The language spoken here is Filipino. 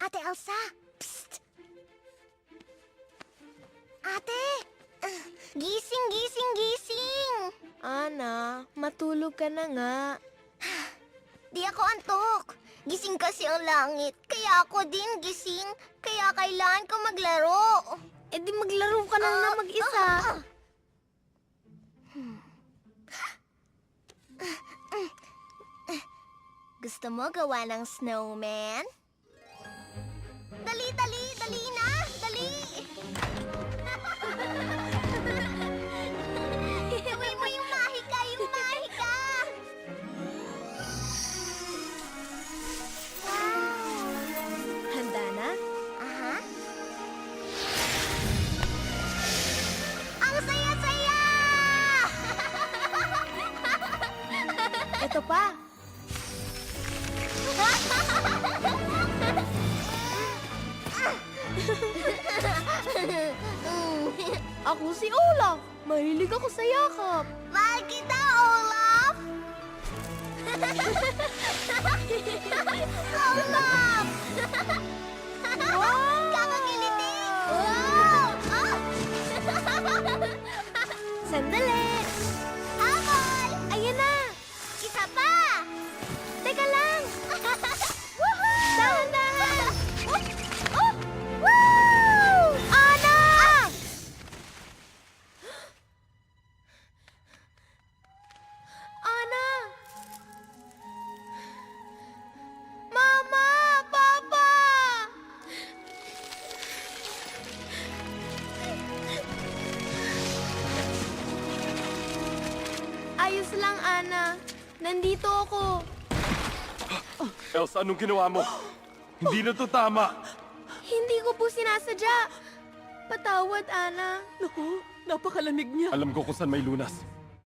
Ate Elsa! Psst! Ate! Gising, gising, gising! Ana, matulog ka na nga. Di ako antok. Gising kasi ang langit. Kaya ako din gising. Kaya kailangan ko maglaro. Eh di maglaro ka lang na mag-isa. Gusto mo gawa ng snowman? Dali, dali, dali na! Dali! Gawin mo yung mahika, yung mahika! Wow! Handa na? Aha. Ang saya-saya! Ito pa. Ako si Olaf. Mahilig ako sa yakap. Mahal kita, Olaf! Olaf! Wow! Kakagiliti! Wow! Sandali. Habol! Ayan na. Isa pa! Teka lang. Woohoo! Dahan-dahan. Oh! Woo! Ana! Ana! Mama! Papa! Ayos lang, Ana. Nandito ako. Elsa, anong ginawa mo? Hindi na to tama. Hindi ko po sinasadya. Patawad, Ana. Naku, napakalamig niya. Alam ko kung saan may lunas.